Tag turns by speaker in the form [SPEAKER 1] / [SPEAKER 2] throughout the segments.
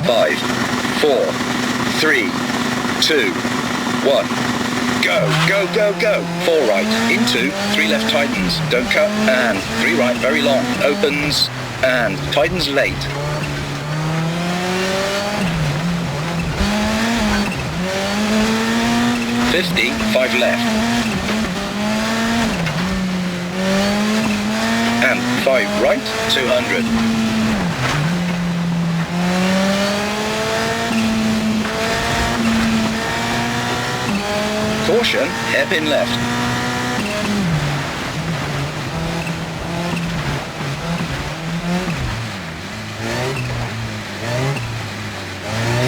[SPEAKER 1] 5, 4, 3, 2, 1. Go, go, go, go. 4 right, into, 3 left tightens, don't cut, and 3 right, very long, opens, and tightens late. .50, 5 left. And 5 right, 200. Caution, hairpin left.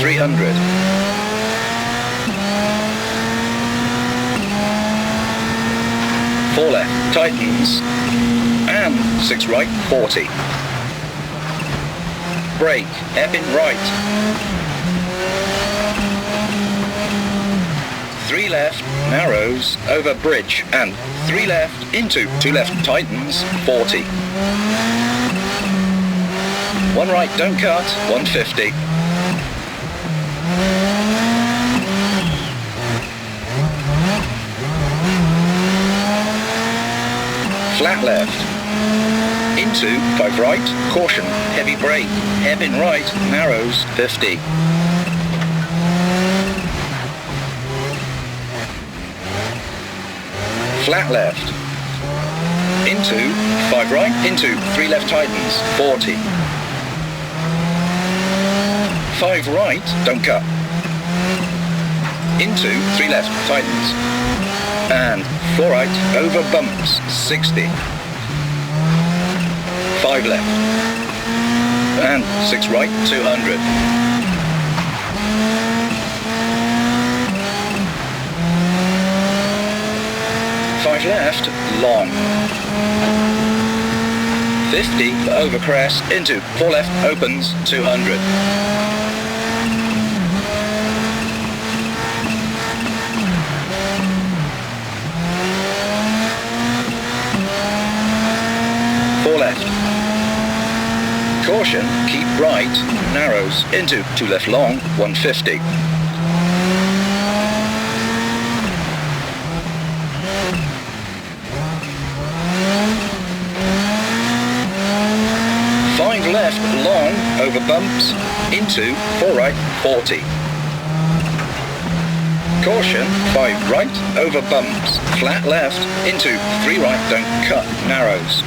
[SPEAKER 1] .300. Four left, tightens, and 6 right, 40. Brake, hairpin right. 3 left, narrows, over bridge, and 3 left, into 2 left, tightens, 40. 1 right, don't cut, 150. Flat left, into 5 right, caution, heavy brake, hairpin right, narrows, 50. Flat left, into 5 right, into 3 left tightens, 40. 5 right, don't cut, into 3 left tightens, and 4 right, over bumps, 60. 5 left, and 6 right, 200. Left, long. 50, over crest, into 4 left, opens, 200. Left. Caution, keep right, narrows, into 2 left long, 150. Left, long, over bumps, into 4 right, 40. Caution, 5 right, over bumps, flat left, into 3 right, don't cut, narrows.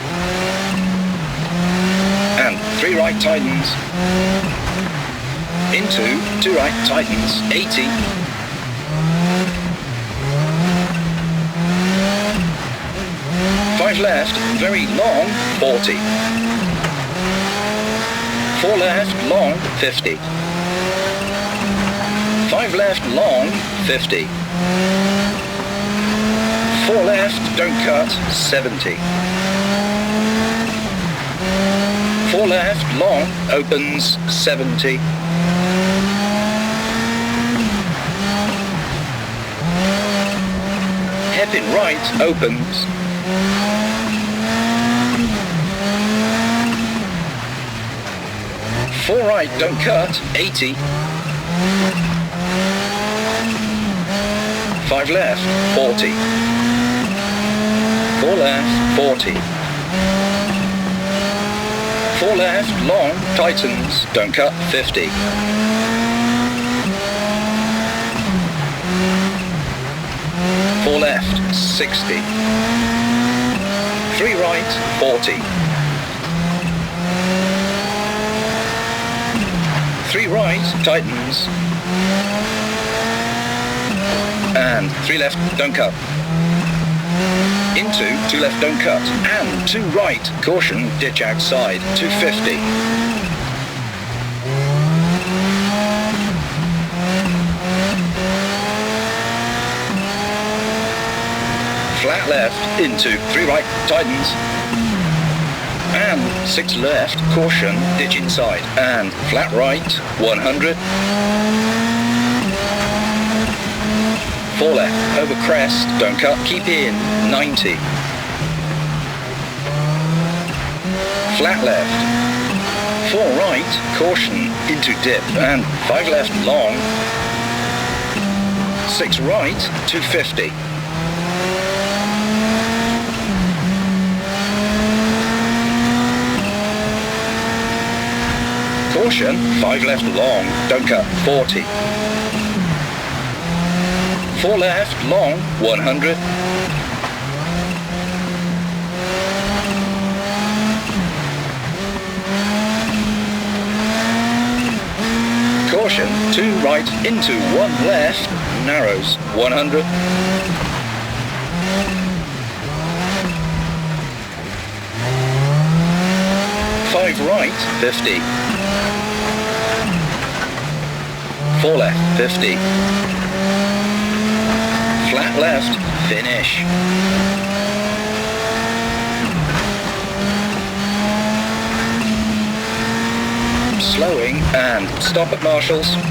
[SPEAKER 1] And 3 right tightens, into 2 right tightens, 80. Five left, very long, 40. 4 left, long, 50. 5 left, long, 50. 4 left, don't cut, 70. 4 left, long, opens, 70. Hairpin right, opens. 4 right, don't cut, 80. 5 left, 40. 4 left, 40. 4 left, long, tightens, don't cut, 50. 4 left, 60. 3 right, 40. 3 right, tightens, and 3 left, don't cut, into 2 left, don't cut, and 2 right, caution, ditch outside, 250. Flat left, into 3 right, tightens, and 6 left, caution, ditch inside, and flat right, 100. 4 left, over crest, don't cut, keep in, 90. Flat left, 4 right, caution, into dip, and 5 left, long. 6 right, 250. Caution, 5 left, long, don't cut, 40. 4 left, long, 100. Caution, 2 right into 1 left, narrows, 100. Five right, 50. 4 left, 50. Flat left, finish. Slowing and stop at marshals.